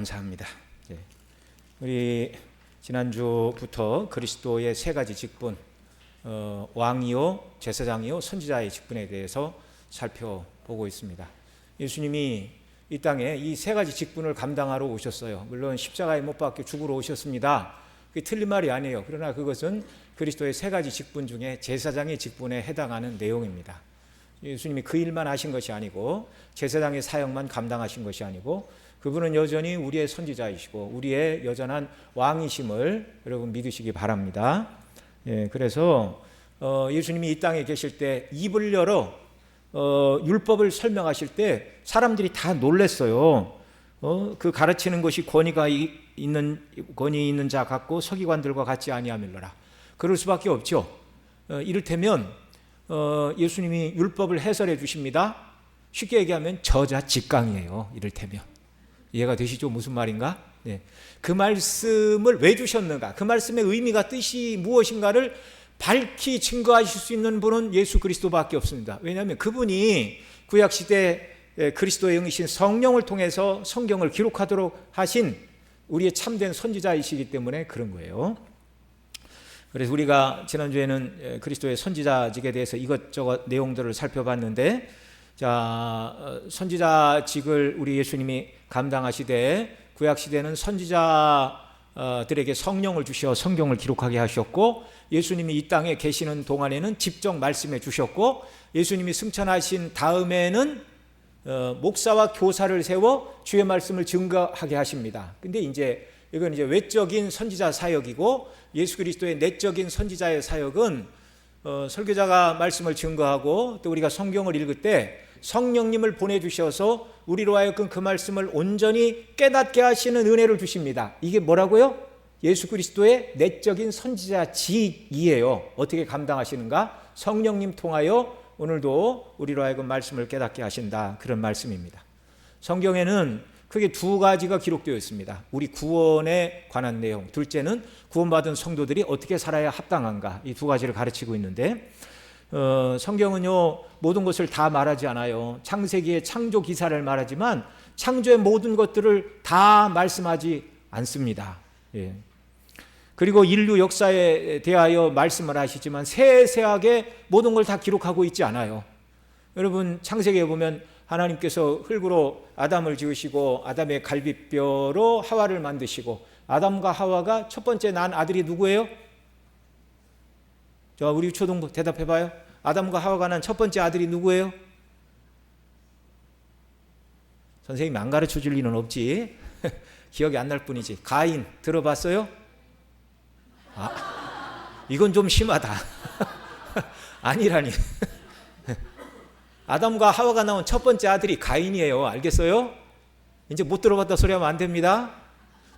감사합니다. 우리 지난주부터 그리스도의 세 가지 직분, 왕이요, 제사장이요, 선지자의 직분에 대해서 살펴보고 있습니다. 예수님이 이 땅에 이 세 가지 직분을 감당하러 오셨어요. 물론 십자가에 못 박혀 죽으러 오셨습니다. 그게 틀린 말이 아니에요. 그러나 그것은 그리스도의 세 가지 직분 중에 제사장의 직분에 해당하는 내용입니다. 예수님이 그 일만 하신 것이 아니고 제사장의 사역만 감당하신 것이 아니고 그분은 여전히 우리의 선지자이시고 우리의 여전한 왕이심을 여러분 믿으시기 바랍니다. 그래서 예수님이 이 땅에 계실 때 입을 열어 율법을 설명하실 때 사람들이 다 놀랐어요. 그 가르치는 것이 권위 있는 자 같고 서기관들과 같지 아니하밀러라. 그럴 수밖에 없죠. 이를테면 예수님이 율법을 해설해 주십니다. 쉽게 얘기하면 저자직강이에요. 이를테면 이해가 되시죠? 무슨 말인가? 그 말씀을 왜 주셨는가? 그 말씀의 의미가 뜻이 무엇인가를 밝히 증거하실 수 있는 분은 예수 그리스도밖에 없습니다. 왜냐하면 그분이 구약시대 그리스도의 영이신 성령을 통해서 성경을 기록하도록 하신 우리의 참된 선지자이시기 때문에 그런 거예요. 그래서 우리가 지난주에는 그리스도의 선지자직에 대해서 이것저것 내용들을 살펴봤는데, 자, 선지자직을 우리 예수님이 감당하시되 구약시대는 선지자들에게 성령을 주셔 성경을 기록하게 하셨고, 예수님이 이 땅에 계시는 동안에는 직접 말씀해 주셨고, 예수님이 승천하신 다음에는 목사와 교사를 세워 주의 말씀을 증거하게 하십니다. 근데 이건 외적인 선지자 사역이고, 예수 그리스도의 내적인 선지자의 사역은 설교자가 말씀을 증거하고 또 우리가 성경을 읽을 때 성령님을 보내주셔서 우리로 하여금 그 말씀을 온전히 깨닫게 하시는 은혜를 주십니다. 이게 뭐라고요? 예수 그리스도의 내적인 선지자직이에요. 어떻게 감당하시는가? 성령님 통하여 오늘도 우리로 하여금 말씀을 깨닫게 하신다, 그런 말씀입니다. 성경에는 크게 두 가지가 기록되어 있습니다. 우리 구원에 관한 내용, 둘째는 구원받은 성도들이 어떻게 살아야 합당한가, 이 두 가지를 가르치고 있는데, 성경은요 모든 것을 다 말하지 않아요. 창세기의 창조 기사를 말하지만 창조의 모든 것들을 다 말씀하지 않습니다. 그리고 인류 역사에 대하여 말씀을 하시지만 세세하게 모든 걸 다 기록하고 있지 않아요. 여러분, 창세기에 보면 하나님께서 흙으로 아담을 지으시고 아담의 갈비뼈로 하와를 만드시고, 아담과 하와가 첫 번째 난 아들이 누구예요? 저 우리 초등부 대답해봐요. 아담과 하와가 난 첫 번째 아들이 누구예요? 선생님이 안 가르쳐 줄 리는 없지. 기억이 안 날 뿐이지. 가인 들어봤어요? 이건 좀 심하다. 아니라니. 아담과 하와가 나온 첫 번째 아들이 가인이에요. 알겠어요? 이제 못 들어봤다 소리 하면 안 됩니다.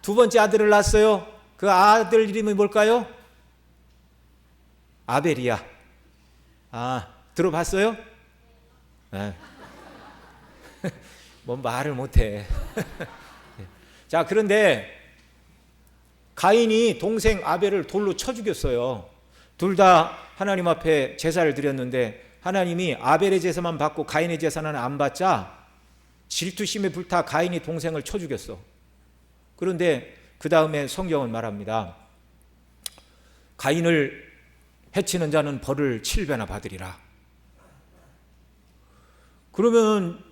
두 번째 아들을 낳았어요. 그 아들 이름이 뭘까요? 아벨이야. 들어봤어요? 뭐 말을 못해. 자, 그런데 가인이 동생 아벨을 돌로 쳐 죽였어요. 둘 다 하나님 앞에 제사를 드렸는데 하나님이 아벨의 제사만 받고 가인의 제사는 안 받자 질투심에 불타 가인이 동생을 쳐 죽였어. 그런데 그 다음에 성경은 말합니다. 가인을 해치는 자는 벌을 7배나 받으리라. 그러면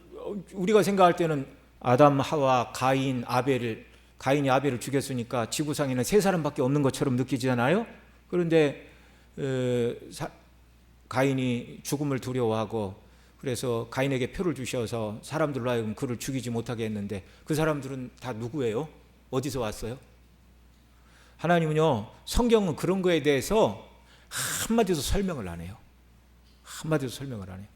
우리가 생각할 때는 아담, 하와, 가인이 아벨을 죽였으니까 지구상에는 세 사람밖에 없는 것처럼 느끼잖아요. 그런데 가인이 죽음을 두려워하고, 그래서 가인에게 표를 주셔서 사람들로 하여금 그를 죽이지 못하게 했는데, 그 사람들은 다 누구예요? 어디서 왔어요? 하나님은요 성경은 그런 거에 대해서 한마디도 설명을 안 해요. 한마디도 설명을 안 해요.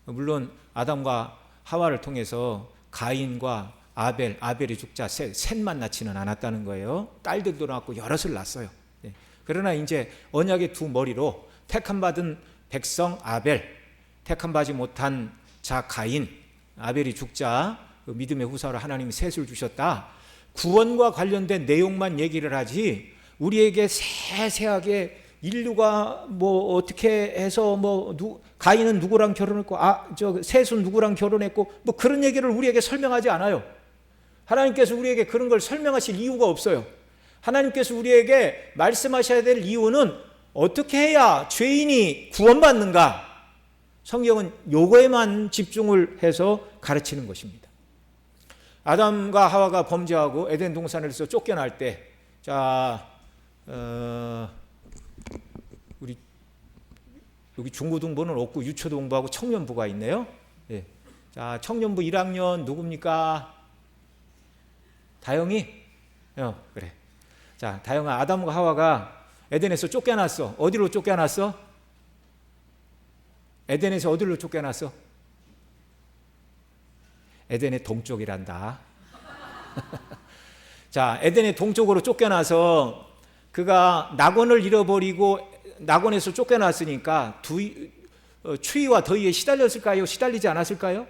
물론 아담과 하와를 통해서 가인과 아벨이 죽자 셋만 낳지는 않았다는 거예요. 딸들도 낳고 여럿을 낳았어요. 그러나 이제 언약의 두 머리로 택함받은 백성 아벨, 택함받지 못한 자 가인, 아벨이 죽자 그 믿음의 후사로 하나님이 셋을 주셨다. 구원과 관련된 내용만 얘기를 하지 우리에게 세세하게 인류가 뭐 어떻게 해서 가인은 누구랑 결혼했고 셋은 누구랑 결혼했고 뭐 그런 얘기를 우리에게 설명하지 않아요. 하나님께서 우리에게 그런 걸 설명하실 이유가 없어요. 하나님께서 우리에게 말씀하셔야 될 이유는 어떻게 해야 죄인이 구원받는가? 성경은 요거에만 집중을 해서 가르치는 것입니다. 아담과 하와가 범죄하고 에덴 동산에서 쫓겨날 때, 우리 여기 중고등부는 없고 유초등부하고 청년부가 있네요. 예. 자, 청년부 1학년 누굽니까? 다영이? 그래. 자, 다영아, 아담과 하와가 에덴에서 쫓겨났어. 어디로 쫓겨났어? 에덴에서 어디로 쫓겨났어? 에덴의 동쪽이란다. 자, 에덴의 동쪽으로 쫓겨나서 그가 낙원을 잃어버리고 낙원에서 쫓겨났으니까 추위와 더위에 시달렸을까요? 시달리지 않았을까요?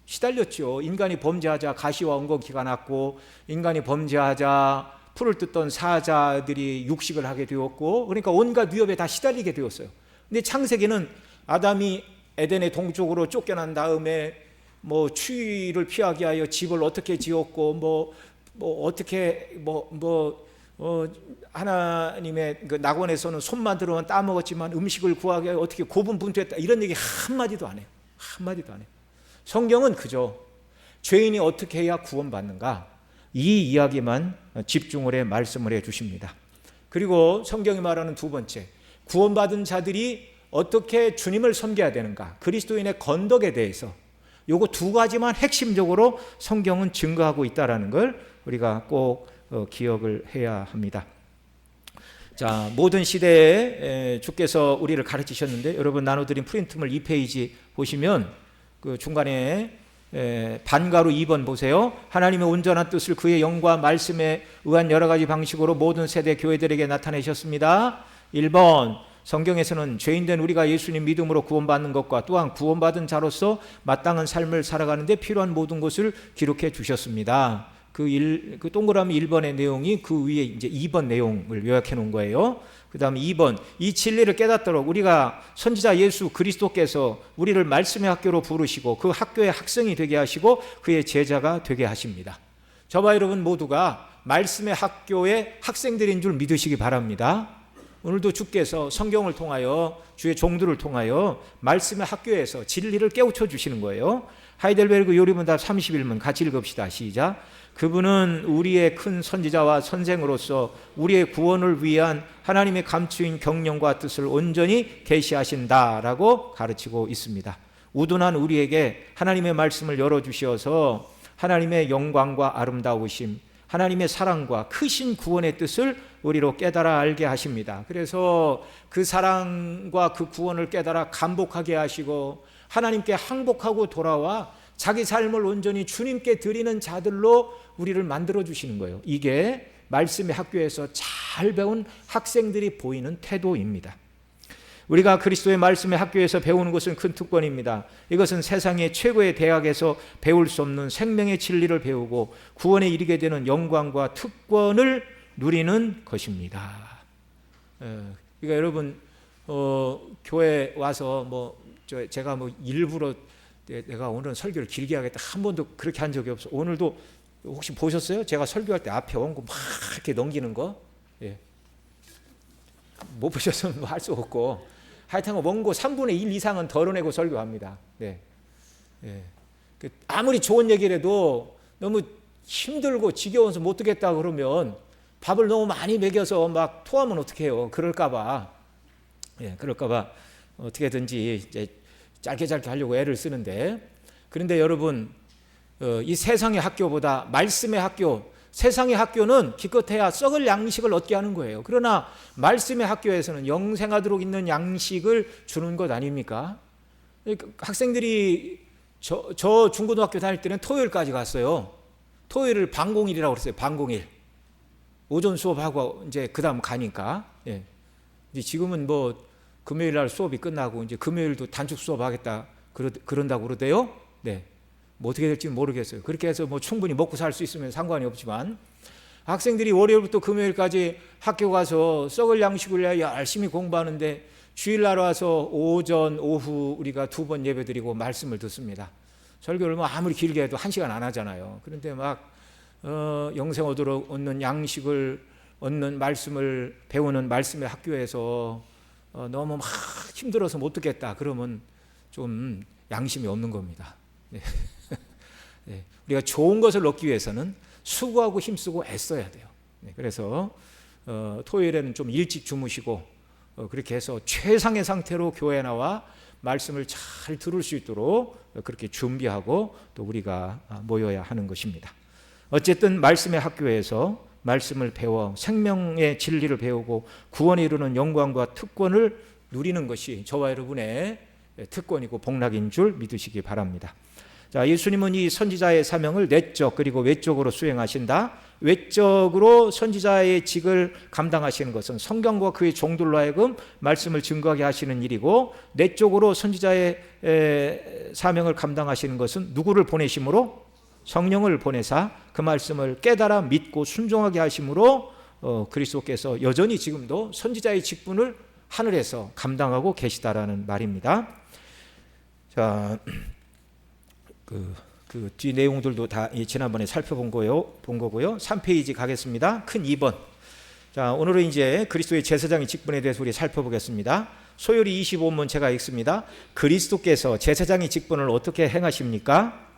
시달렸죠. 인간이 범죄하자 가시와 엉겅퀴가 났고, 인간이 범죄하자 풀을 뜯던 사자들이 육식을 하게 되었고, 그러니까 온갖 위협에 다 시달리게 되었어요. 근데 창세기는 아담이 에덴의 동쪽으로 쫓겨난 다음에 뭐 추위를 피하기 위하여 집을 어떻게 지었고, 하나님의 그 낙원에서는 손만 들어만 따먹었지만 음식을 구하기 위하여 어떻게 고분분투했다, 이런 얘기 한마디도 안 해요. 한마디도 안 해요. 성경은 그저 죄인이 어떻게 해야 구원받는가, 이 이야기만 집중을 해 말씀을 해 주십니다. 그리고 성경이 말하는 두 번째, 구원받은 자들이 어떻게 주님을 섬겨야 되는가, 그리스도인의 건덕에 대해서 요거 두 가지만 핵심적으로 성경은 증거하고 있다는 걸 우리가 꼭 기억을 해야 합니다. 자, 모든 시대에 주께서 우리를 가르치셨는데, 여러분 나눠드린 프린트물 2페이지 보시면 그 중간에 반가로 2번 보세요. 하나님의 온전한 뜻을 그의 영과 말씀에 의한 여러 가지 방식으로 모든 세대 교회들에게 나타내셨습니다. 1번, 성경에서는 죄인된 우리가 예수님 믿음으로 구원받는 것과 또한 구원받은 자로서 마땅한 삶을 살아가는 데 필요한 모든 것을 기록해 주셨습니다. 그 동그라미 1번의 내용이 그 위에 이제 2번 내용을 요약해 놓은 거예요. 그 다음 2번, 이 진리를 깨닫도록 우리가 선지자 예수 그리스도께서 우리를 말씀의 학교로 부르시고 그 학교의 학생이 되게 하시고 그의 제자가 되게 하십니다. 저와 여러분 모두가 말씀의 학교의 학생들인 줄 믿으시기 바랍니다. 오늘도 주께서 성경을 통하여 주의 종들을 통하여 말씀의 학교에서 진리를 깨우쳐 주시는 거예요. 하이델베르그 요리문답 31문 같이 읽읍시다. 시작. 그분은 우리의 큰 선지자와 선생으로서 우리의 구원을 위한 하나님의 감추인 경영과 뜻을 온전히 계시하신다라고 가르치고 있습니다. 우둔한 우리에게 하나님의 말씀을 열어주셔서 하나님의 영광과 아름다우심, 하나님의 사랑과 크신 구원의 뜻을 우리로 깨달아 알게 하십니다. 그래서 그 사랑과 그 구원을 깨달아 감복하게 하시고 하나님께 항복하고 돌아와 자기 삶을 온전히 주님께 드리는 자들로 우리를 만들어 주시는 거예요. 이게 말씀의 학교에서 잘 배운 학생들이 보이는 태도입니다. 우리가 그리스도의 말씀의 학교에서 배우는 것은 큰 특권입니다. 이것은 세상의 최고의 대학에서 배울 수 없는 생명의 진리를 배우고 구원에 이르게 되는 영광과 특권을 누리는 것입니다. 그러니까 여러분 교회 와서 제가 일부러 내가 오늘은 설교를 길게 하겠다 한 번도 그렇게 한 적이 없어. 오늘도 혹시 보셨어요? 제가 설교할 때 앞에 원고 막 이렇게 넘기는 거? 예. 못 보셨으면 할 수 없고, 하여튼 원고 3분의 1 이상은 덜어내고 설교합니다. 네. 예. 아무리 좋은 얘기를 해도 너무 힘들고 지겨워서 못 듣겠다 그러면 밥을 너무 많이 먹여서 막 토하면 어떡해요? 그럴까봐. 예, 그럴까봐 어떻게든지 이제 짧게 하려고 애를 쓰는데, 그런데 여러분 이 세상의 학교보다 말씀의 학교, 세상의 학교는 기껏해야 썩을 양식을 얻게 하는 거예요. 그러나 말씀의 학교에서는 영생하도록 있는 양식을 주는 것 아닙니까? 학생들이 저 중고등학교 다닐 때는 토요일까지 갔어요. 토요일을 반공일이라고 그랬어요. 반공일. 오전 수업하고 이제 그 다음 가니까. 예. 이제 지금은 금요일 날 수업이 끝나고 이제 금요일도 단축 수업하겠다 그런다고 그러대요. 네. 어떻게 될지는 모르겠어요. 그렇게 해서 충분히 먹고 살 수 있으면 상관이 없지만, 학생들이 월요일부터 금요일까지 학교 가서 썩을 양식을 열심히 공부하는데 주일날 와서 오전, 오후 우리가 2번 예배드리고 말씀을 듣습니다. 설교를 아무리 길게 해도 1시간 안 하잖아요. 그런데 영생 얻는 양식을 얻는 말씀을 배우는 말씀의 학교에서 너무 막 힘들어서 못 듣겠다 그러면 좀 양심이 없는 겁니다. 네. 네. 우리가 좋은 것을 얻기 위해서는 수고하고 힘쓰고 애써야 돼요. 네. 그래서 토요일에는 좀 일찍 주무시고 그렇게 해서 최상의 상태로 교회에 나와 말씀을 잘 들을 수 있도록 그렇게 준비하고 또 우리가 모여야 하는 것입니다. 어쨌든 말씀의 학교에서 말씀을 배워 생명의 진리를 배우고 구원에 이르는 영광과 특권을 누리는 것이 저와 여러분의 특권이고 복락인 줄 믿으시기 바랍니다. 자, 예수님은 이 선지자의 사명을 내적 그리고 외적으로 수행하신다. 외적으로 선지자의 직을 감당하시는 것은 성경과 그의 종들로 하여금 말씀을 증거하게 하시는 일이고, 내적으로 선지자의 사명을 감당하시는 것은 누구를 보내심으로? 성령을 보내사 그 말씀을 깨달아 믿고 순종하게 하심으로 그리스도께서 여전히 지금도 선지자의 직분을 하늘에서 감당하고 계시다라는 말입니다. 자, 그 뒤 내용들도 다 지난번에 살펴본 거고요. 3페이지 가겠습니다. 큰 2번. 자, 오늘은 이제 그리스도의 제사장의 직분에 대해서 우리 살펴보겠습니다. 소요리 25문 제가 읽습니다. 그리스도께서 제사장의 직분을 어떻게 행하십니까?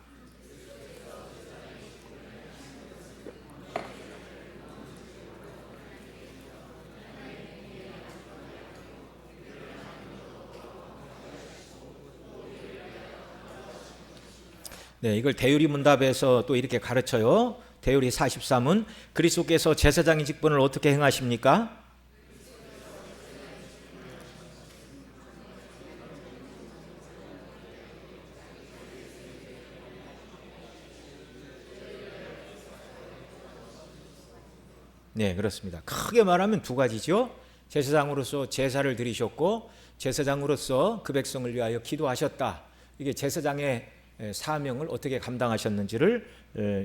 네, 이걸 대유리 문답에서 또 이렇게 가르쳐요. 대유리 43문 그리스도께서 제사장의 직분을 어떻게 행하십니까? 네, 그렇습니다. 크게 말하면 두 가지죠. 제사장으로서 제사를 드리셨고 제사장으로서 그 백성을 위하여 기도하셨다. 이게 제사장의 사명을 어떻게 감당하셨는지를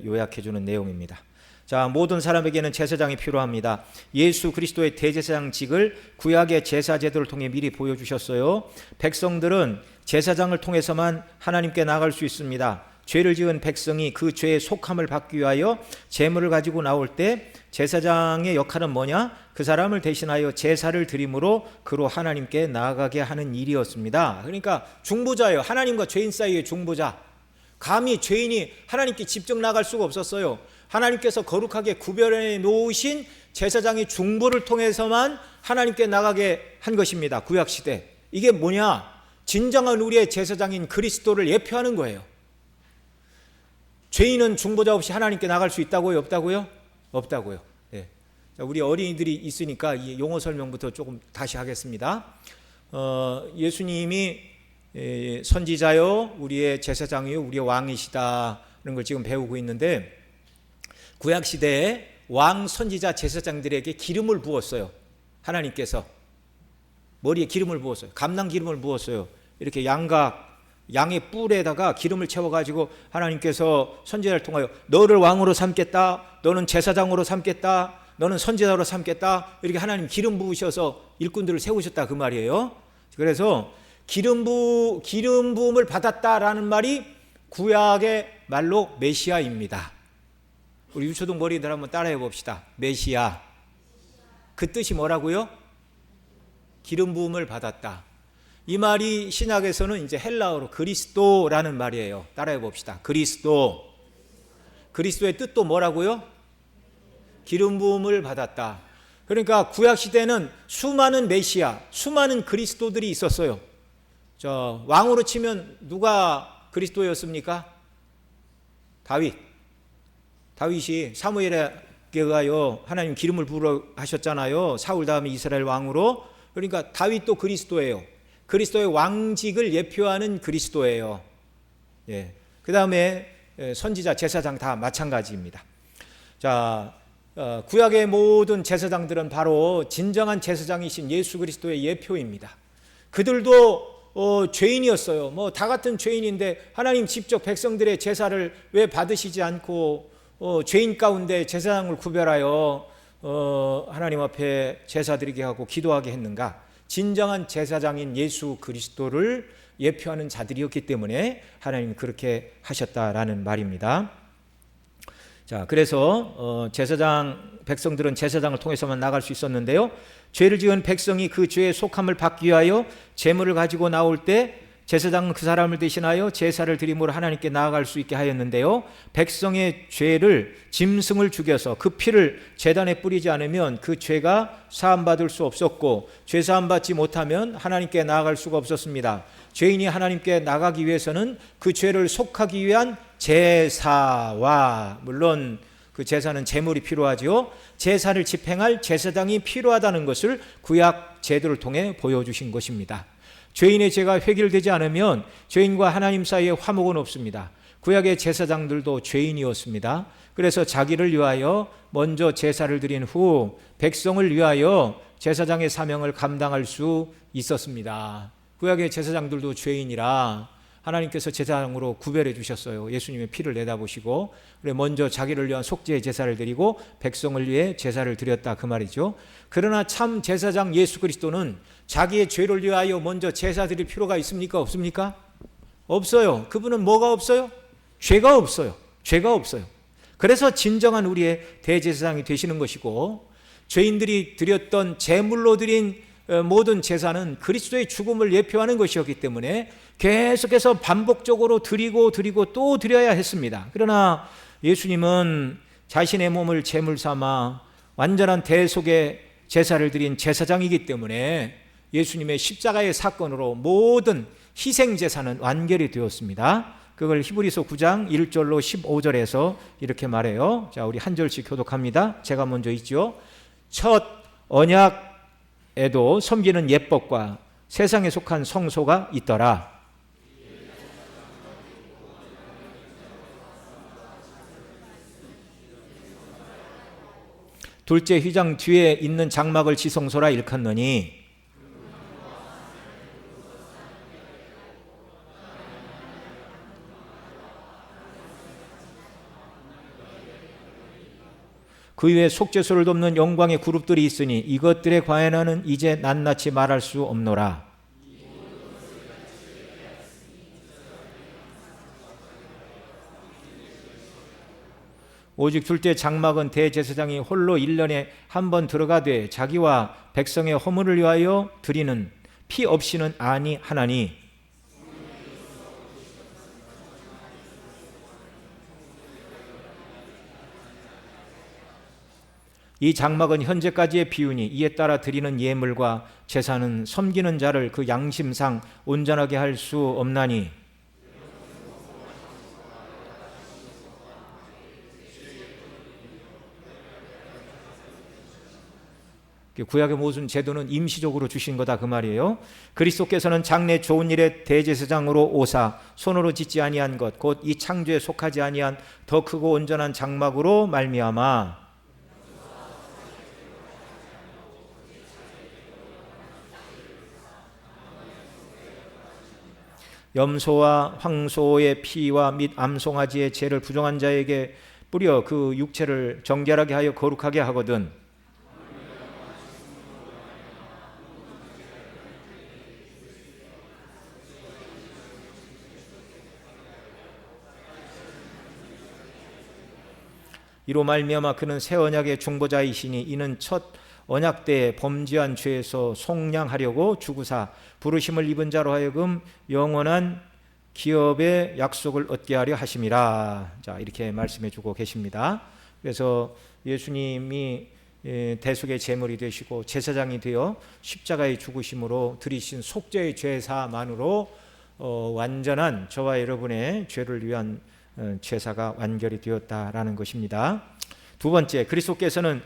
요약해 주는 내용입니다. 자, 모든 사람에게는 제사장이 필요합니다. 예수 그리스도의 대제사장직을 구약의 제사 제도를 통해 미리 보여주셨어요. 백성들은 제사장을 통해서만 하나님께 나아갈 수 있습니다. 죄를 지은 백성이 그 죄의 속함을 받기 위하여 제물을 가지고 나올 때 제사장의 역할은 뭐냐? 그 사람을 대신하여 제사를 드림으로 그로 하나님께 나아가게 하는 일이었습니다. 그러니까 중보자예요. 하나님과 죄인 사이의 중보자. 감히 죄인이 하나님께 직접 나갈 수가 없었어요. 하나님께서 거룩하게 구별해 놓으신 제사장의 중보를 통해서만 하나님께 나가게 한 것입니다. 구약시대. 이게 뭐냐? 진정한 우리의 제사장인 그리스도를 예표하는 거예요. 죄인은 중보자 없이 하나님께 나갈 수 있다고요? 없다고요? 없다고요. 예. 자, 우리 어린이들이 있으니까 이 용어 설명부터 조금 다시 하겠습니다. 예수님이 선지자요, 우리의 제사장이요, 우리의 왕이시다는 걸 지금 배우고 있는데, 구약 시대에 왕, 선지자, 제사장들에게 기름을 부었어요. 하나님께서 머리에 기름을 부었어요. 감람 기름을 부었어요. 이렇게 양의 뿔에다가 기름을 채워가지고 하나님께서 선지자를 통하여 너를 왕으로 삼겠다, 너는 제사장으로 삼겠다, 너는 선지자로 삼겠다, 이렇게 하나님 기름 부으셔서 일꾼들을 세우셨다 그 말이에요. 그래서 기름 부음을 받았다라는 말이 구약의 말로 메시아입니다. 우리 유초동 머리들 한번 따라해 봅시다. 메시아. 그 뜻이 뭐라고요? 기름 부음을 받았다. 이 말이 신약에서는 이제 헬라어로 그리스도라는 말이에요. 따라해 봅시다. 그리스도. 그리스도의 뜻도 뭐라고요? 기름 부음을 받았다. 그러니까 구약 시대는 수많은 메시아, 수많은 그리스도들이 있었어요. 왕으로 치면 누가 그리스도였습니까? 다윗이 사무엘에게 가요 하나님 기름을 부으러 하셨잖아요. 사울 다음에 이스라엘 왕으로. 그러니까 다윗도 그리스도예요. 그리스도의 왕직을 예표하는 그리스도예요. 예. 그 다음에 선지자, 제사장 다 마찬가지입니다. 자, 구약의 모든 제사장들은 바로 진정한 제사장이신 예수 그리스도의 예표입니다. 그들도 죄인이었어요. 다 같은 죄인인데 하나님 직접 백성들의 제사를 왜 받으시지 않고 죄인 가운데 제사장을 구별하여 하나님 앞에 제사 드리게 하고 기도하게 했는가? 진정한 제사장인 예수 그리스도를 예표하는 자들이었기 때문에 하나님은 그렇게 하셨다라는 말입니다. 자, 그래서 제사장 백성들은 제사장을 통해서만 나갈 수 있었는데요. 죄를 지은 백성이 그 죄의 속함을 받기 위하여 제물을 가지고 나올 때 제사장은 그 사람을 대신하여 제사를 드림으로 하나님께 나아갈 수 있게 하였는데요. 백성의 죄를 짐승을 죽여서 그 피를 제단에 뿌리지 않으면 그 죄가 사함받을 수 없었고, 죄 사함받지 못하면 하나님께 나아갈 수가 없었습니다. 죄인이 하나님께 나가기 위해서는 그 죄를 속하기 위한 제사와, 물론 그 제사는 제물이 필요하지요. 제사를 집행할 제사장이 필요하다는 것을 구약 제도를 통해 보여주신 것입니다. 죄인의 죄가 해결되지 않으면 죄인과 하나님 사이에 화목은 없습니다. 구약의 제사장들도 죄인이었습니다. 그래서 자기를 위하여 먼저 제사를 드린 후 백성을 위하여 제사장의 사명을 감당할 수 있었습니다. 구약의 제사장들도 죄인이라 하나님께서 제사장으로 구별해 주셨어요. 예수님의 피를 내다보시고, 그래 먼저 자기를 위한 속죄의 제사를 드리고 백성을 위해 제사를 드렸다, 그 말이죠. 그러나 참 제사장 예수 그리스도는 자기의 죄를 위하여 먼저 제사 드릴 필요가 있습니까? 없습니까? 없어요. 그분은 뭐가 없어요? 죄가 없어요. 죄가 없어요. 그래서 진정한 우리의 대제사장이 되시는 것이고, 죄인들이 드렸던 제물로 드린 모든 제사는 그리스도의 죽음을 예표하는 것이었기 때문에 계속해서 반복적으로 드리고 또 드려야 했습니다. 그러나 예수님은 자신의 몸을 제물 삼아 완전한 대속의 제사를 드린 제사장이기 때문에 예수님의 십자가의 사건으로 모든 희생 제사는 완결이 되었습니다. 그걸 히브리서 9장 1절로 15절에서 이렇게 말해요. 자, 우리 한 절씩 교독합니다. 제가 먼저 읽죠. 첫 언약에도 섬기는 예법과 세상에 속한 성소가 있더라. 둘째 휘장 뒤에 있는 장막을 지성소라 일컫느니, 그 위에 속죄소를 돕는 영광의 그룹들이 있으니 이것들에 관하여는 이제 낱낱이 말할 수 없노라. 오직 둘째 장막은 대제사장이 홀로 1년에 한 번 들어가되 자기와 백성의 허물을 위하여 드리는 피 없이는 아니하나니, 이 장막은 현재까지의 비유니 이에 따라 드리는 예물과 제사는 섬기는 자를 그 양심상 온전하게 할 수 없나니, 구약의 모든 제도는 임시적으로 주신 거다, 그 말이에요. 그리스도께서는 장래 좋은 일의 대제사장으로 오사 손으로 짓지 아니한 것 곧 이 창조에 속하지 아니한 더 크고 온전한 장막으로 말미암아 염소와 황소의 피와 및 암송아지의 죄를 부정한 자에게 뿌려 그 육체를 정결하게 하여 거룩하게 하거든. 이로 말미암아 그는 새 언약의 중보자이시니 이는 첫 언약 때에 범죄한 죄에서 속량하려고 죽으사 부르심을 입은 자로 하여금 영원한 기업의 약속을 얻게 하려 하심이라. 자, 이렇게 말씀해 주고 계십니다. 그래서 예수님이 대속의 제물이 되시고 제사장이 되어 십자가의 죽으심으로 드리신 속죄의 제사만으로 완전한 저와 여러분의 죄를 위한 제사가 완결이 되었다라는 것입니다. 두 번째, 그리스도께서는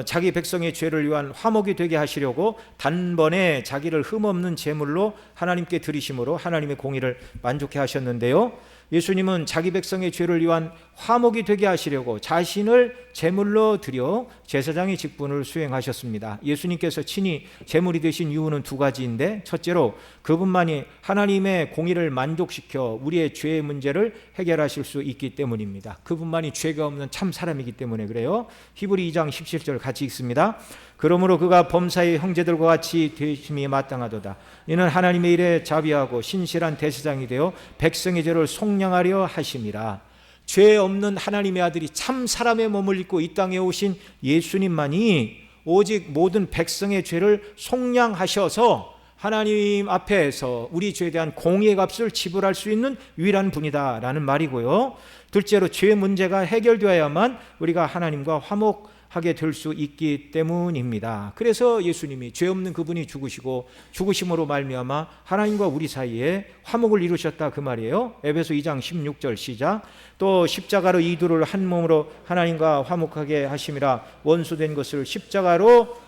자기 백성의 죄를 위한 화목이 되게 하시려고 단번에 자기를 흠없는 제물로 하나님께 드리심으로 하나님의 공의를 만족해 하셨는데요. 예수님은 자기 백성의 죄를 위한 화목이 되게 하시려고 자신을 제물로 드려 제사장의 직분을 수행하셨습니다. 예수님께서 친히 제물이 되신 이유는 두 가지인데, 첫째로 그분만이 하나님의 공의를 만족시켜 우리의 죄의 문제를 해결하실 수 있기 때문입니다. 그분만이 죄가 없는 참 사람이기 때문에 그래요. 히브리 2장 17절 같이 읽습니다. 그러므로 그가 범사의 형제들과 같이 되심이 마땅하도다. 이는 하나님의 일에 자비하고 신실한 대제사장이 되어 백성의 죄를 속량하려 하심이라. 죄 없는 하나님의 아들이 참 사람의 몸을 입고 이 땅에 오신 예수님만이 오직 모든 백성의 죄를 속량하셔서 하나님 앞에서 우리 죄에 대한 공의의 값을 지불할 수 있는 유일한 분이다라는 말이고요. 둘째로 죄 문제가 해결되어야만 우리가 하나님과 화목하게 될 수 있기 때문입니다. 그래서 예수님이 죄 없는 그분이 죽으시고 죽으심으로 말미암아 하나님과 우리 사이에 화목을 이루셨다 그 말이에요. 에베소 2장 16절 시작. 또 십자가로 이두를 한 몸으로 하나님과 화목하게 하심이라 원수된 것을 십자가로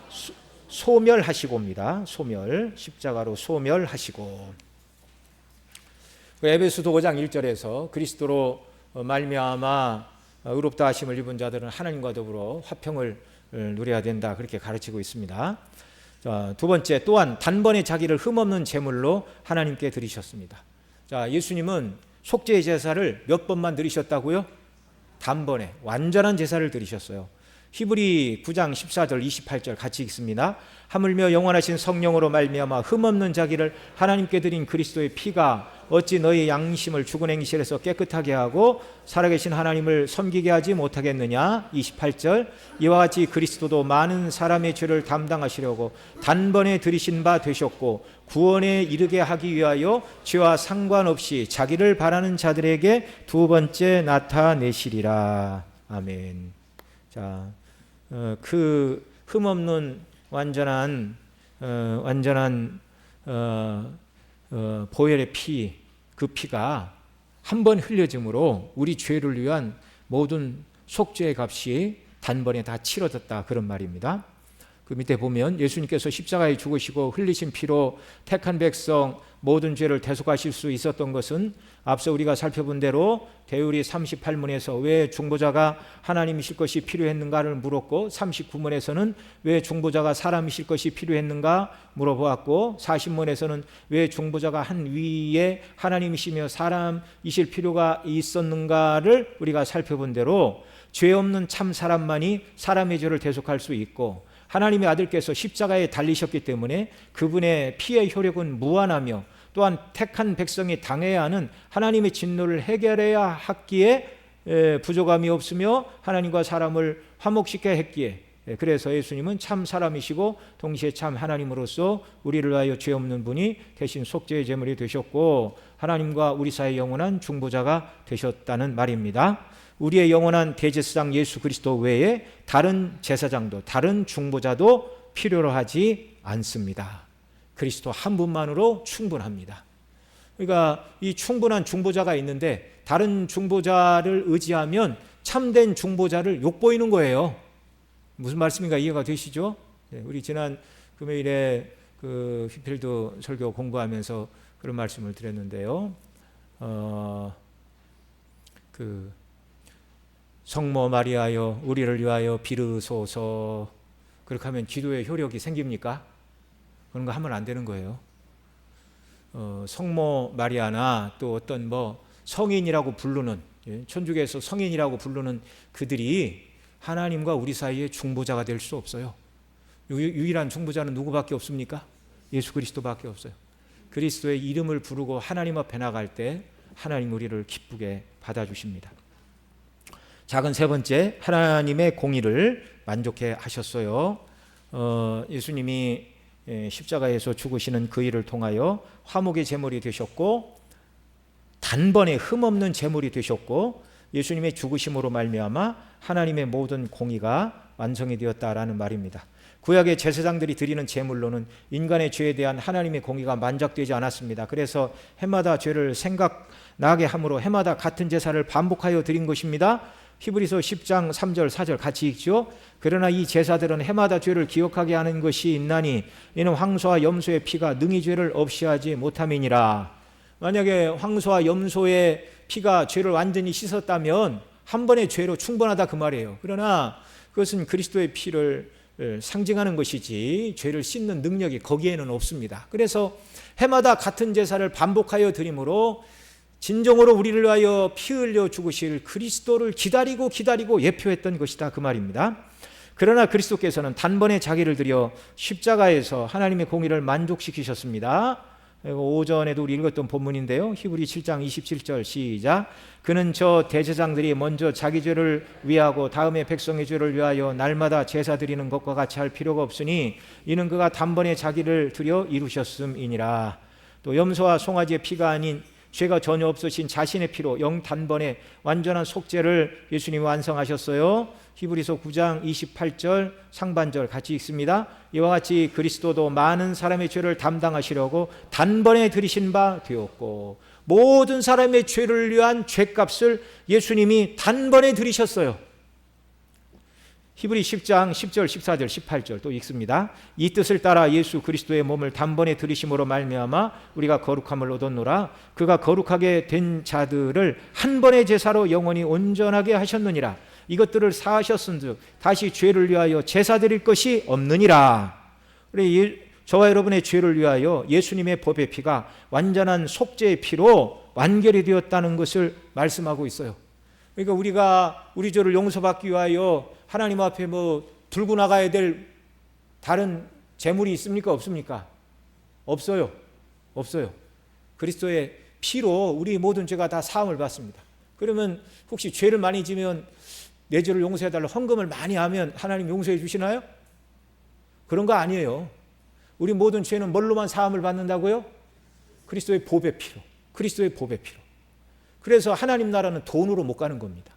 소멸하시고입니다. 십자가로 소멸하시고. 에베소서 5장 1절에서 그리스도로 말미암아 의롭다 하심을 입은 자들은 하나님과 더불어 화평을 누려야 된다 그렇게 가르치고 있습니다. 자, 두 번째, 또한 단번에 자기를 흠없는 제물로 하나님께 드리셨습니다. 자, 예수님은 속죄의 제사를 몇 번만 드리셨다고요? 단번에 완전한 제사를 드리셨어요. 히브리 9장 14절 28절 같이 읽습니다. 하물며 영원하신 성령으로 말미암아 흠없는 자기를 하나님께 드린 그리스도의 피가 어찌 너희 양심을 죽은 행실에서 깨끗하게 하고 살아계신 하나님을 섬기게 하지 못하겠느냐. 28절 이와 같이 그리스도도 많은 사람의 죄를 담당하시려고 단번에 들이신 바 되셨고 구원에 이르게 하기 위하여 죄와 상관없이 자기를 바라는 자들에게 두 번째 나타내시리라. 아멘. 자, 그 흠없는 완전한 보혈의 피, 그 피가 한 번 흘려짐으로 우리 죄를 위한 모든 속죄의 값이 단번에 다 치러졌다 그런 말입니다. 그 밑에 보면 예수님께서 십자가에 죽으시고 흘리신 피로 택한 백성 모든 죄를 대속하실 수 있었던 것은 앞서 우리가 살펴본 대로 대우리 38문에서 왜 중보자가 하나님이실 것이 필요했는가를 물었고 39문에서는 왜 중보자가 사람이실 것이 필요했는가 물어보았고 40문에서는 왜 중보자가 한 위에 하나님이시며 사람이실 필요가 있었는가를 우리가 살펴본 대로 죄 없는 참 사람만이 사람의 죄를 대속할 수 있고 하나님의 아들께서 십자가에 달리셨기 때문에 그분의 피의 효력은 무한하며 또한 택한 백성이 당해야 하는 하나님의 진노를 해결해야 했기에 부족함이 없으며 하나님과 사람을 화목시켜 했기에 그래서 예수님은 참 사람이시고 동시에 참 하나님으로서 우리를 위하여 죄 없는 분이 대신 속죄의 제물이 되셨고 하나님과 우리 사이의 영원한 중보자가 되셨다는 말입니다. 우리의 영원한 대제사장 예수 그리스도 외에 다른 제사장도 다른 중보자도 필요로 하지 않습니다. 그리스도 한 분만으로 충분합니다. 그러니까 이 충분한 중보자가 있는데 다른 중보자를 의지하면 참된 중보자를 욕보이는 거예요. 무슨 말씀인가 이해가 되시죠? 우리 지난 금요일에 그 휘필드 설교 공부하면서 그런 말씀을 드렸는데요. 성모 마리아여 우리를 위하여 비르소서. 그렇게 하면 기도의 효력이 생깁니까? 그런 거 하면 안 되는 거예요. 성모 마리아나 또 어떤 성인이라고 부르는 천주교에서 성인이라고 부르는 그들이 하나님과 우리 사이에 중보자가 될 수 없어요. 유일한 중보자는 누구밖에 없습니까? 예수 그리스도밖에 없어요. 그리스도의 이름을 부르고 하나님 앞에 나갈 때 하나님 우리를 기쁘게 받아주십니다. 작은 세 번째, 하나님의 공의를 만족해 하셨어요. 예수님이 십자가에서 죽으시는 그 일을 통하여 화목의 제물이 되셨고 단번에 흠없는 제물이 되셨고 예수님의 죽으심으로 말미암아 하나님의 모든 공의가 완성이 되었다라는 말입니다. 구약의 제사장들이 드리는 제물로는 인간의 죄에 대한 하나님의 공의가 만족되지 않았습니다. 그래서 해마다 죄를 생각나게 함으로 해마다 같은 제사를 반복하여 드린 것입니다. 히브리서 10장 3절 4절 같이 읽죠. 그러나 이 제사들은 해마다 죄를 기억하게 하는 것이 있나니 이는 황소와 염소의 피가 능히 죄를 없이 하지 못함이니라. 만약에 황소와 염소의 피가 죄를 완전히 씻었다면 한 번의 죄로 충분하다 그 말이에요. 그러나 그것은 그리스도의 피를 상징하는 것이지 죄를 씻는 능력이 거기에는 없습니다. 그래서 해마다 같은 제사를 반복하여 드림으로 진정으로 우리를 위하여 피 흘려 죽으실 그리스도를 기다리고 예표했던 것이다 그 말입니다. 그러나 그리스도께서는 단번에 자기를 들여 십자가에서 하나님의 공의를 만족시키셨습니다. 오전에도 우리 읽었던 본문인데요. 히브리 7장 27절 시작. 그는 저 대제사장들이 먼저 자기 죄를 위하고 다음에 백성의 죄를 위하여 날마다 제사 드리는 것과 같이 할 필요가 없으니 이는 그가 단번에 자기를 드려 이루셨음이니라. 또 염소와 송아지의 피가 아닌 죄가 전혀 없으신 자신의 피로 영단번에 완전한 속죄를 예수님이 완성하셨어요. 히브리서 9장 28절 상반절 같이 읽습니다. 이와 같이 그리스도도 많은 사람의 죄를 담당하시려고 단번에 들이신 바 되었고, 모든 사람의 죄를 위한 죄값을 예수님이 단번에 들이셨어요. 히브리 10장 10절 14절 18절 또 읽습니다. 이 뜻을 따라 예수 그리스도의 몸을 단번에 들이심으로 말미암아 우리가 거룩함을 얻었노라. 그가 거룩하게 된 자들을 한 번의 제사로 영원히 온전하게 하셨느니라. 이것들을 사하셨은즉 다시 죄를 위하여 제사 드릴 것이 없느니라. 저와 여러분의 죄를 위하여 예수님의 법의 피가 완전한 속죄의 피로 완결이 되었다는 것을 말씀하고 있어요. 그러니까 우리가 우리 죄를 용서받기 위하여 하나님 앞에 들고 나가야 될 다른 재물이 있습니까? 없습니까? 없어요. 없어요. 그리스도의 피로 우리 모든 죄가 다 사함을 받습니다. 그러면 혹시 죄를 많이 지면 내 죄를 용서해달라고 헌금을 많이 하면 하나님 용서해 주시나요? 그런 거 아니에요. 우리 모든 죄는 뭘로만 사함을 받는다고요? 그리스도의 보배 피로. 그리스도의 보배 피로. 그래서 하나님 나라는 돈으로 못 가는 겁니다.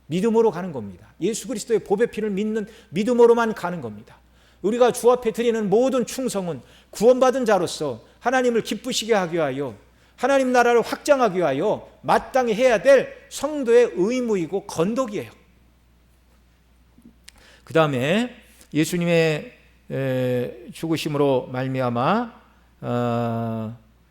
믿음으로 가는 겁니다. 예수 그리스도의 보배 피를 믿는 믿음으로만 가는 겁니다. 우리가 주 앞에 드리는 모든 충성은 구원받은 자로서 하나님을 기쁘시게 하기 위하여, 하나님 나라를 확장하기 위하여 마땅히 해야 될 성도의 의무이고 건덕이에요. 그 다음에 예수님의 죽으심으로 말미암아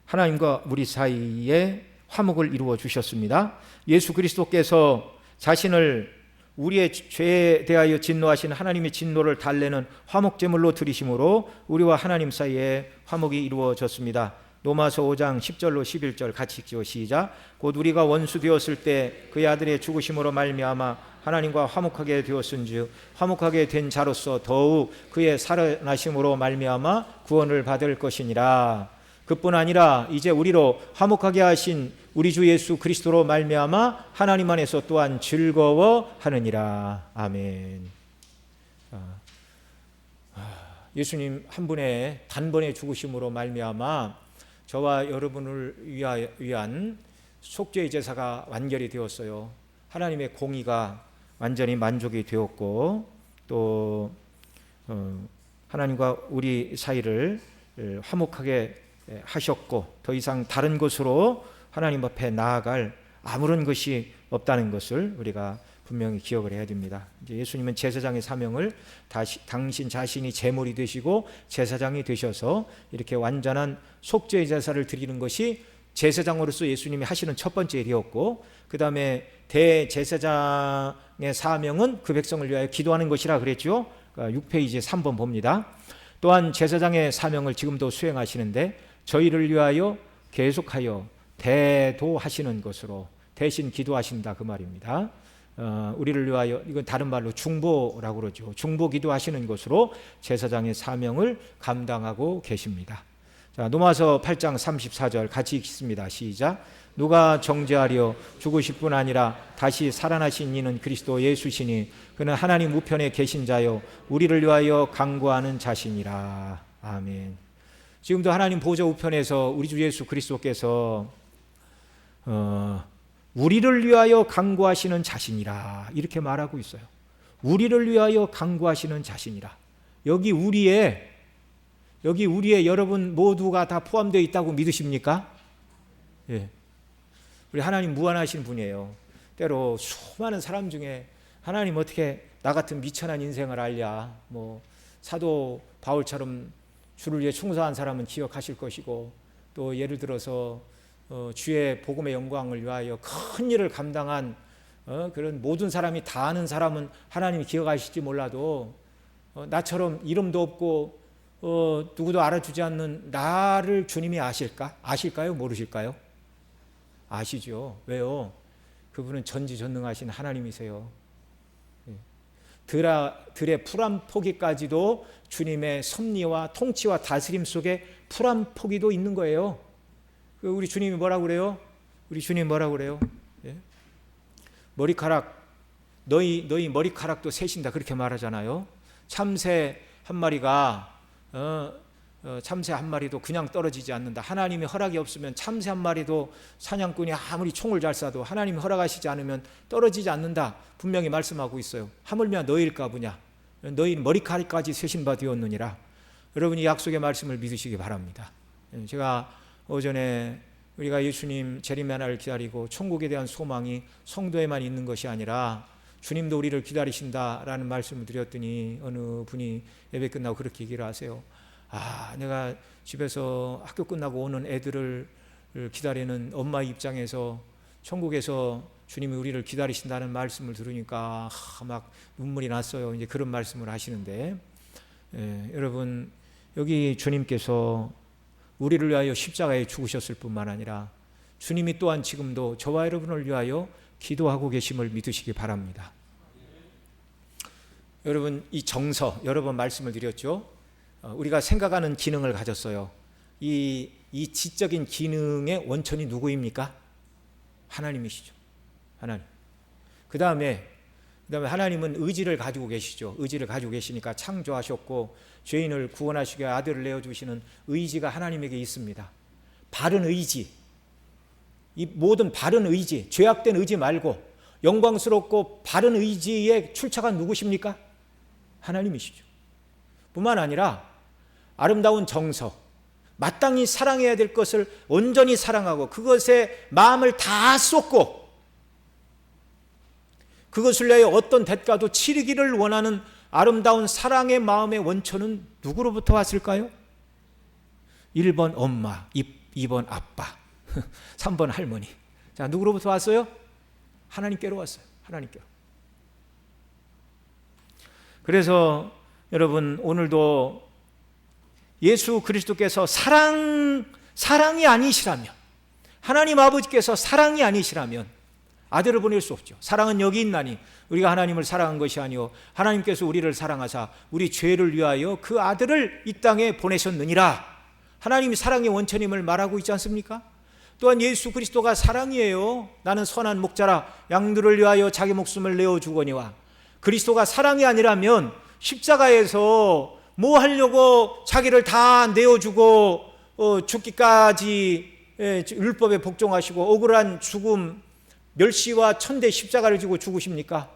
하나님과 우리 사이에 화목을 이루어 주셨습니다. 예수 그리스도께서 자신을 우리의 죄에 대하여 진노하신 하나님의 진노를 달래는 화목제물로 드리심으로 우리와 하나님 사이에 화목이 이루어졌습니다. 로마서 5장 10절로 11절 같이 읽죠. 시작. 곧 우리가 원수 되었을 때 그의 아들의 죽으심으로 말미암아 하나님과 화목하게 되었은즉 화목하게 된 자로서 더욱 그의 살아나심으로 말미암아 구원을 받을 것이니라. 그뿐 아니라 이제 우리로 화목하게 하신 우리 주 예수 그리스도로 말미암아 하나님 안에서 또한 즐거워하느니라. 아멘. 예수님 한 분의 단번에 죽으심으로 말미암아 저와 여러분을 위한 속죄의 제사가 완결이 되었어요. 하나님의 공의가 완전히 만족이 되었고, 또 하나님과 우리 사이를 화목하게 하셨고, 더 이상 다른 곳으로 하나님 앞에 나아갈 아무런 것이 없다는 것을 우리가 분명히 기억을 해야 됩니다. 이제 예수님은 제사장의 사명을 당신 자신이 제물이 되시고 제사장이 되셔서 이렇게 완전한 속죄의 제사를 드리는 것이 제사장으로서 예수님이 하시는 첫 번째 일이었고, 그 다음에 대제사장의 사명은 그 백성을 위하여 기도하는 것이라 그랬죠. 6페이지 3번 봅니다. 또한 제사장의 사명을 지금도 수행하시는데 저희를 위하여 계속하여 대도하시는 것으로 대신 기도하신다 그 말입니다. 우리를 위하여, 이건 다른 말로 중보라고 그러죠. 중보 기도하시는 것으로 제사장의 사명을 감당하고 계십니다. 자, 로마서 8장 34절 같이 읽습니다. 시작. 누가 정죄하려 죽으실 뿐 아니라 다시 살아나신 이는 그리스도 예수시니 그는 하나님 우편에 계신 자요 우리를 위하여 간구하는 자신이라. 아멘. 지금도 하나님 보좌 우편에서 우리 주 예수 그리스도께서 우리를 위하여 간구하시는 자신이라 이렇게 말하고 있어요. 우리를 위하여 간구하시는 자신이라. 여기 우리의 여러분 모두가 다 포함되어 있다고 믿으십니까? 예. 우리 하나님 무한하신 분이에요. 때로 수많은 사람 중에 하나님 어떻게 나 같은 미천한 인생을 알랴, 사도 바울처럼 주를 위해 충성한 사람은 기억하실 것이고, 또 예를 들어서 주의 복음의 영광을 위하여 큰 일을 감당한 그런 모든 사람이 다 아는 사람은 하나님이 기억하실지 몰라도 나처럼 이름도 없고 누구도 알아주지 않는 나를 주님이 아실까? 아실까요? 모르실까요? 아시죠. 왜요? 그분은 전지전능하신 하나님이세요. 들의 풀한 포기까지도 주님의 섭리와 통치와 다스림 속에 풀한 포기도 있는 거예요. 우리 주님이 뭐라고 그래요? 우리 주님이 뭐라고 그래요? 예? 머리카락, 너희 머리카락도 세신다 그렇게 말하잖아요. 참새 한 마리가 참새 한 마리도 그냥 떨어지지 않는다. 하나님의 허락이 없으면 참새 한 마리도, 사냥꾼이 아무리 총을 잘 쏴도 하나님이 허락하시지 않으면 떨어지지 않는다. 분명히 말씀하고 있어요. 하물며 너희일까 보냐. 너희 머리카락까지 세신 바 되었느니라. 여러분이 약속의 말씀을 믿으시기 바랍니다. 제가 오전에 우리가 예수님 재림하나를 기다리고 천국에 대한 소망이 성도에만 있는 것이 아니라 주님도 우리를 기다리신다라는 말씀을 드렸더니 어느 분이 예배 끝나고 그렇게 얘기를 하세요. 내가 집에서 학교 끝나고 오는 애들을 기다리는 엄마 입장에서 천국에서 주님이 우리를 기다리신다는 말씀을 들으니까 막 눈물이 났어요. 이제 그런 말씀을 하시는데, 여러분, 여기 주님께서 우리를 위하여 십자가에 죽으셨을 뿐만 아니라 주님이 또한 지금도 저와 여러분을 위하여 기도하고 계심을 믿으시기 바랍니다. 여러분, 이 정서 여러 번 말씀을 드렸죠. 우리가 생각하는 기능을 가졌어요. 이 지적인 기능의 원천이 누구입니까? 하나님이시죠. 하나님. 그 다음에 하나님은 의지를 가지고 계시죠. 의지를 가지고 계시니까 창조하셨고 죄인을 구원하시기 위해 아들을 내어주시는 의지가 하나님에게 있습니다. 바른 의지, 이 모든 바른 의지, 죄악된 의지 말고 영광스럽고 바른 의지의 출처가 누구십니까? 하나님이시죠. 뿐만 아니라 아름다운 정서, 마땅히 사랑해야 될 것을 온전히 사랑하고 그것에 마음을 다 쏟고 그것을 위하여 어떤 대가도 치르기를 원하는 아름다운 사랑의 마음의 원천은 누구로부터 왔을까요? 1번 엄마, 2번 아빠, 3번 할머니. 자, 누구로부터 왔어요? 하나님께로 왔어요. 하나님께로. 그래서 여러분, 오늘도 예수 그리스도께서 사랑이 아니시라면, 하나님 아버지께서 사랑이 아니시라면 아들을 보낼 수 없죠. 사랑은 여기 있나니 우리가 하나님을 사랑한 것이 아니요 하나님께서 우리를 사랑하사 우리 죄를 위하여 그 아들을 이 땅에 보내셨느니라. 하나님이 사랑의 원천임을 말하고 있지 않습니까? 또한 예수 그리스도가 사랑이에요. 나는 선한 목자라 양들을 위하여 자기 목숨을 내어주거니와. 그리스도가 사랑이 아니라면 십자가에서 뭐 하려고 자기를 다 내어주고 죽기까지 율법에 복종하시고 억울한 죽음, 멸시와 천대 십자가를 지고 죽으십니까?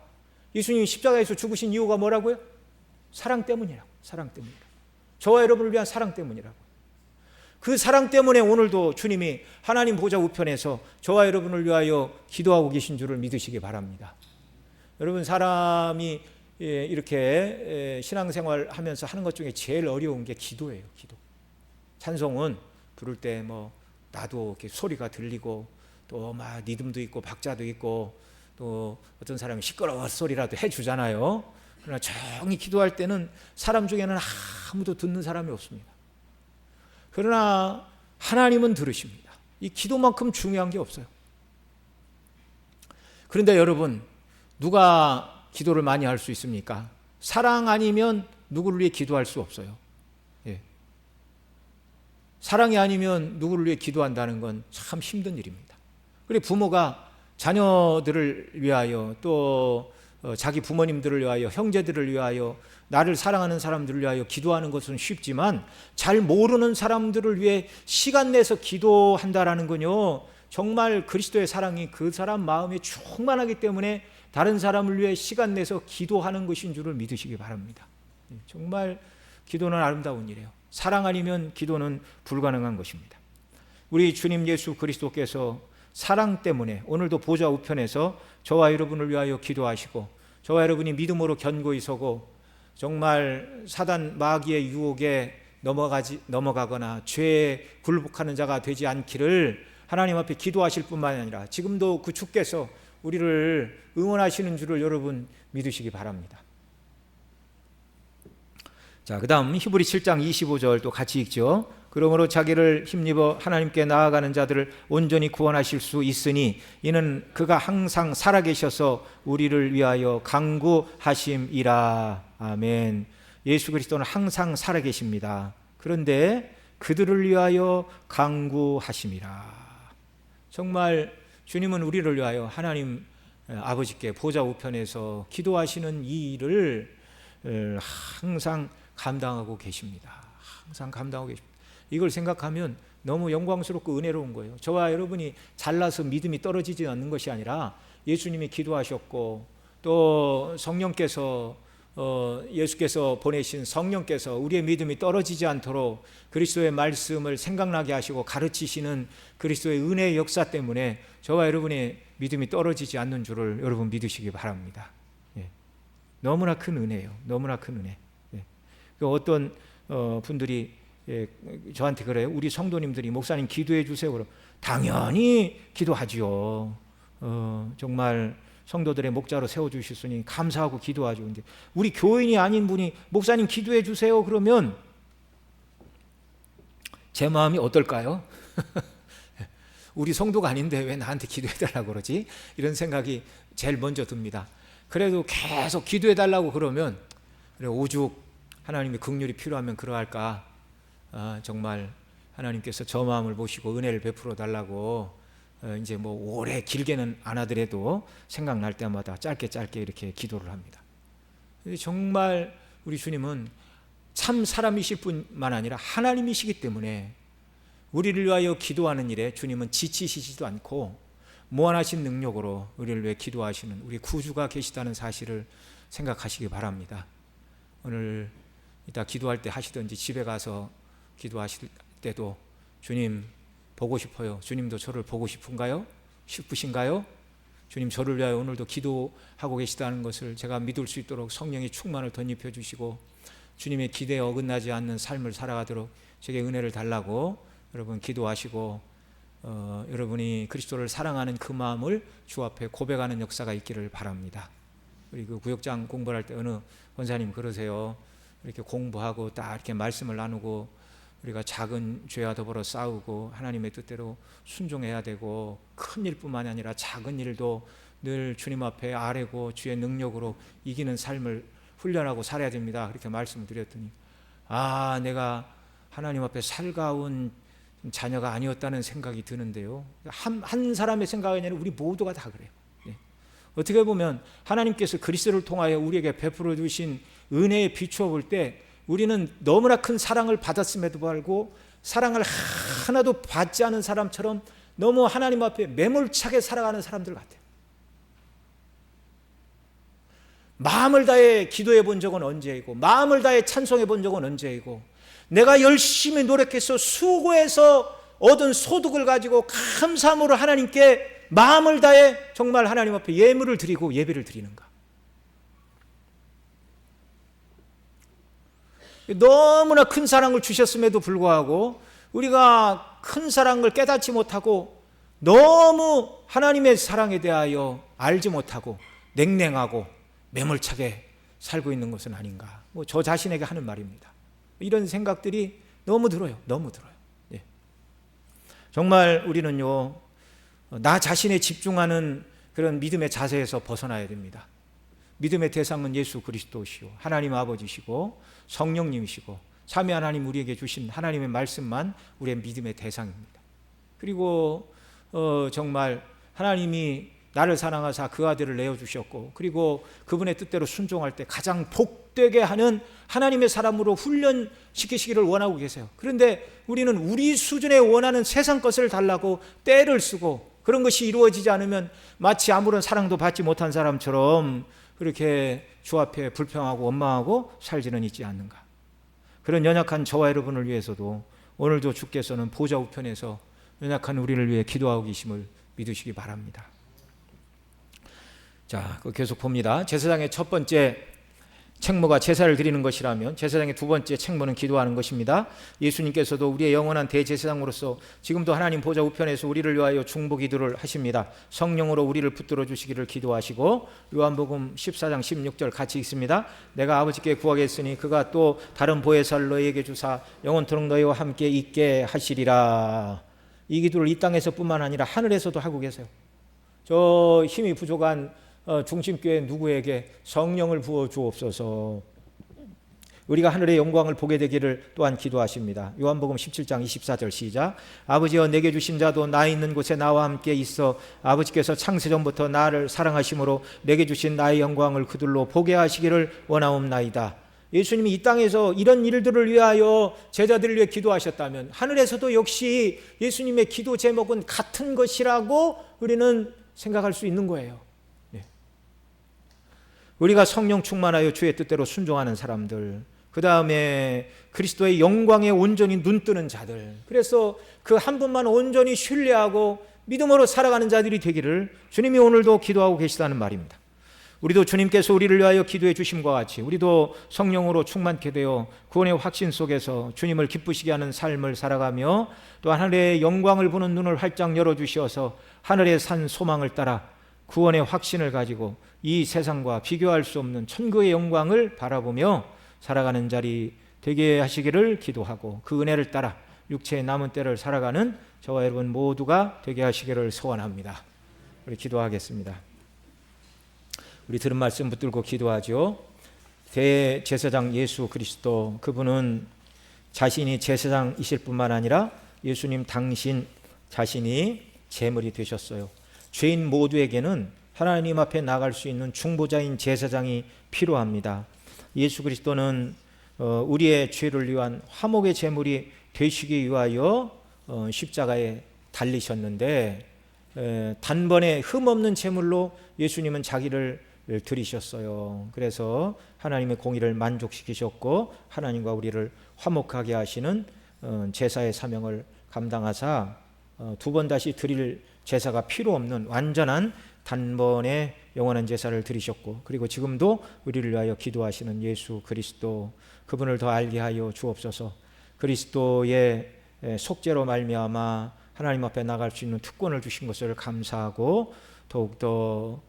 예수님이 십자가에서 죽으신 이유가 뭐라고요? 사랑 때문이라고. 사랑 때문이라고. 저와 여러분을 위한 사랑 때문이라고. 그 사랑 때문에 오늘도 주님이 하나님 보좌 우편에서 저와 여러분을 위하여 기도하고 계신 줄을 믿으시기 바랍니다. 여러분, 사람이 이렇게 신앙생활 하면서 하는 것 중에 제일 어려운 게 기도예요. 기도. 찬송은 부를 때 뭐 나도 이렇게 소리가 들리고 또 막 리듬도 있고 박자도 있고 또 어떤 사람이 시끄러운 소리라도 해주잖아요. 그러나 조용히 기도할 때는 사람 중에는 아무도 듣는 사람이 없습니다. 그러나 하나님은 들으십니다. 이 기도만큼 중요한 게 없어요. 그런데 여러분, 누가 기도를 많이 할 수 있습니까? 사랑 아니면 누구를 위해 기도할 수 없어요. 예. 사랑이 아니면 누구를 위해 기도한다는 건 참 힘든 일입니다. 그리고 부모가 자녀들을 위하여 또 자기 부모님들을 위하여 형제들을 위하여 나를 사랑하는 사람들을 위하여 기도하는 것은 쉽지만 잘 모르는 사람들을 위해 시간 내서 기도한다라는 건요, 정말 그리스도의 사랑이 그 사람 마음에 충만하기 때문에 다른 사람을 위해 시간 내서 기도하는 것인 줄을 믿으시기 바랍니다. 정말 기도는 아름다운 일이에요. 사랑 아니면 기도는 불가능한 것입니다. 우리 주님 예수 그리스도께서 사랑 때문에 오늘도 보좌 우편에서 저와 여러분을 위하여 기도하시고 저와 여러분이 믿음으로 견고히 서고 정말 사단 마귀의 유혹에 넘어가거나 죄에 굴복하는 자가 되지 않기를 하나님 앞에 기도하실 뿐만 아니라 지금도 그 주께서 우리를 응원하시는 줄을 여러분 믿으시기 바랍니다. 자, 그 다음 히브리 7장 25절 또 같이 읽죠. 그러므로 자기를 힘입어 하나님께 나아가는 자들을 온전히 구원하실 수 있으니 이는 그가 항상 살아계셔서 우리를 위하여 간구하심이라. 아멘. 예수 그리스도는 항상 살아계십니다. 그런데 그들을 위하여 간구하심이라. 정말 주님은 우리를 위하여 하나님 아버지께 보좌 우편에서 기도하시는 이 일을 항상 감당하고 계십니다. 항상 감당하고 계십니다. 이걸 생각하면 너무 영광스럽고 은혜로운 거예요. 저와 여러분이 잘나서 믿음이 떨어지지 않는 것이 아니라 예수님이 기도하셨고 또 성령께서 예수께서 보내신 성령께서 우리의 믿음이 떨어지지 않도록 그리스도의 말씀을 생각나게 하시고 가르치시는 그리스도의 은혜의 역사 때문에 저와 여러분의 믿음이 떨어지지 않는 줄을 여러분 믿으시기 바랍니다. 예. 너무나 큰 은혜예요. 너무나 큰 은혜. 예. 어떤 분들이 저한테 그래요. 우리 성도님들이 목사님 기도해 주세요. 그럼 당연히 기도하지요. 정말 성도들의 목자로 세워주셨으니 감사하고 기도하죠. 근데 우리 교인이 아닌 분이 목사님 기도해 주세요 그러면 제 마음이 어떨까요? 우리 성도가 아닌데 왜 나한테 기도해 달라고 그러지? 이런 생각이 제일 먼저 듭니다. 그래도 계속 기도해 달라고 그러면 그래, 오죽 하나님의 긍휼이 필요하면 그러할까. 정말 하나님께서 저 마음을 보시고 은혜를 베풀어 달라고 이제 뭐 오래 길게는 안 하더라도 생각날 때마다 짧게 이렇게 기도를 합니다. 정말 우리 주님은 참 사람이실 뿐만 아니라 하나님이시기 때문에 우리를 위하여 기도하는 일에 주님은 지치시지도 않고 무한하신 능력으로 우리를 위해 기도하시는 우리 구주가 계시다는 사실을 생각하시기 바랍니다. 오늘 이따 기도할 때 하시든지 집에 가서 기도하실 때도 주님 보고 싶어요. 주님도 저를 보고 싶으신가요? 주님 저를 위하여 오늘도 기도하고 계시다는 것을 제가 믿을 수 있도록 성령의 충만을 덧입혀 주시고 주님의 기대에 어긋나지 않는 삶을 살아가도록 제게 은혜를 달라고 여러분 기도하시고 여러분이 그리스도를 사랑하는 그 마음을 주 앞에 고백하는 역사가 있기를 바랍니다. 우리 그 구역장 공부할 때 어느 권사님 그러세요. 이렇게 공부하고 딱 이렇게 말씀을 나누고 우리가 작은 죄와 더불어 싸우고 하나님의 뜻대로 순종해야 되고 큰 일뿐만 아니라 작은 일도 늘 주님 앞에 아뢰고 주의 능력으로 이기는 삶을 훈련하고 살아야 됩니다. 그렇게 말씀을 드렸더니 내가 하나님 앞에 살가운 자녀가 아니었다는 생각이 드는데요. 한 사람의 생각이 아니라 우리 모두가 다 그래요. 어떻게 보면 하나님께서 그리스도를 통하여 우리에게 베풀어 주신 은혜에 비추어 볼 때 우리는 너무나 큰 사랑을 받았음에도 불구하고 사랑을 하나도 받지 않은 사람처럼 너무 하나님 앞에 매몰차게 살아가는 사람들 같아요. 마음을 다해 기도해 본 적은 언제이고 마음을 다해 찬송해 본 적은 언제이고 내가 열심히 노력해서 수고해서 얻은 소득을 가지고 감사함으로 하나님께 마음을 다해 정말 하나님 앞에 예물을 드리고 예배를 드리는가? 너무나 큰 사랑을 주셨음에도 불구하고 우리가 큰 사랑을 깨닫지 못하고 너무 하나님의 사랑에 대하여 알지 못하고 냉랭하고 매몰차게 살고 있는 것은 아닌가. 저 자신에게 하는 말입니다. 이런 생각들이 너무 들어요. 예. 정말 우리는요, 나 자신에 집중하는 그런 믿음의 자세에서 벗어나야 됩니다. 믿음의 대상은 예수 그리스도시요 하나님 아버지시고 성령님이시고 삼위 하나님 우리에게 주신 하나님의 말씀만 우리의 믿음의 대상입니다. 그리고 정말 하나님이 나를 사랑하사 그 아들을 내어주셨고 그리고 그분의 뜻대로 순종할 때 가장 복되게 하는 하나님의 사람으로 훈련시키시기를 원하고 계세요. 그런데 우리는 우리 수준에 원하는 세상 것을 달라고 때를 쓰고 그런 것이 이루어지지 않으면 마치 아무런 사랑도 받지 못한 사람처럼 그렇게 주 앞에 불평하고 원망하고 살지는 있지 않는가. 그런 연약한 저와 여러분을 위해서도 오늘도 주께서는 보좌 우편에서 연약한 우리를 위해 기도하고 계심을 믿으시기 바랍니다. 자, 계속 봅니다. 제사장의 첫 번째 책무가 제사를 드리는 것이라면 제사장의 두 번째 책무는 기도하는 것입니다. 예수님께서도 우리의 영원한 대제사장으로서 지금도 하나님 보좌 우편에서 우리를 위하여 중보 기도를 하십니다. 성령으로 우리를 붙들어 주시기를 기도하시고 요한복음 14장 16절 같이 읽습니다. 내가 아버지께 구하겠으니 그가 또 다른 보혜사를 너희에게 주사 영원토록 너희와 함께 있게 하시리라. 이 기도를 이 땅에서 뿐만 아니라 하늘에서도 하고 계세요. 저 힘이 부족한 중심교회 누구에게 성령을 부어 주옵소서. 우리가 하늘의 영광을 보게 되기를 또한 기도하십니다. 요한복음 17장 24절 시작. 아버지여 내게 주신 자도 나 있는 곳에 나와 함께 있어 아버지께서 창세전부터 나를 사랑하심으로 내게 주신 나의 영광을 그들로 보게 하시기를 원하옵나이다. 예수님이 이 땅에서 이런 일들을 위하여 제자들을 위해 기도하셨다면 하늘에서도 역시 예수님의 기도 제목은 같은 것이라고 우리는 생각할 수 있는 거예요. 우리가 성령 충만하여 주의 뜻대로 순종하는 사람들, 그 다음에 그리스도의 영광에 온전히 눈뜨는 자들, 그래서 그 한 분만 온전히 신뢰하고 믿음으로 살아가는 자들이 되기를 주님이 오늘도 기도하고 계시다는 말입니다. 우리도 주님께서 우리를 위하여 기도해 주심과 같이 우리도 성령으로 충만케 되어 구원의 확신 속에서 주님을 기쁘시게 하는 삶을 살아가며 또 하늘의 영광을 보는 눈을 활짝 열어주셔서 하늘의 산 소망을 따라 구원의 확신을 가지고 이 세상과 비교할 수 없는 천국의 영광을 바라보며 살아가는 자리 되게 하시기를 기도하고 그 은혜를 따라 육체의 남은 때를 살아가는 저와 여러분 모두가 되게 하시기를 소원합니다. 우리 기도하겠습니다. 우리 들은 말씀 붙들고 기도하죠. 대제사장 예수 그리스도, 그분은 자신이 제사장이실 뿐만 아니라 예수님 당신 자신이 제물이 되셨어요. 죄인 모두에게는 하나님 앞에 나갈 수 있는 중보자인 제사장이 필요합니다. 예수 그리스도는 우리의 죄를 위한 화목의 제물이 되시기 위하여 십자가에 달리셨는데 단번에 흠없는 제물로 예수님은 자기를 드리셨어요. 그래서 하나님의 공의를 만족시키셨고 하나님과 우리를 화목하게 하시는 제사의 사명을 감당하사 두 번 다시 드릴 제사가 필요 없는 완전한 단번에 영원한 제사를 드리셨고, 그리고 지금도 우리를 위하여 기도하시는 예수 그리스도, 그분을 더 알게 하여 주옵소서. 그리스도의 속죄로 말미암아 하나님 앞에 나갈 수 있는 특권을 주신 것을 감사하고 더욱더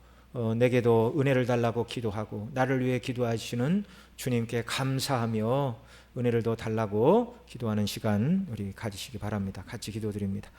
내게도 은혜를 달라고 기도하고 나를 위해 기도하시는 주님께 감사하며 은혜를 더 달라고 기도하는 시간 우리 가지시기 바랍니다. 같이 기도드립니다.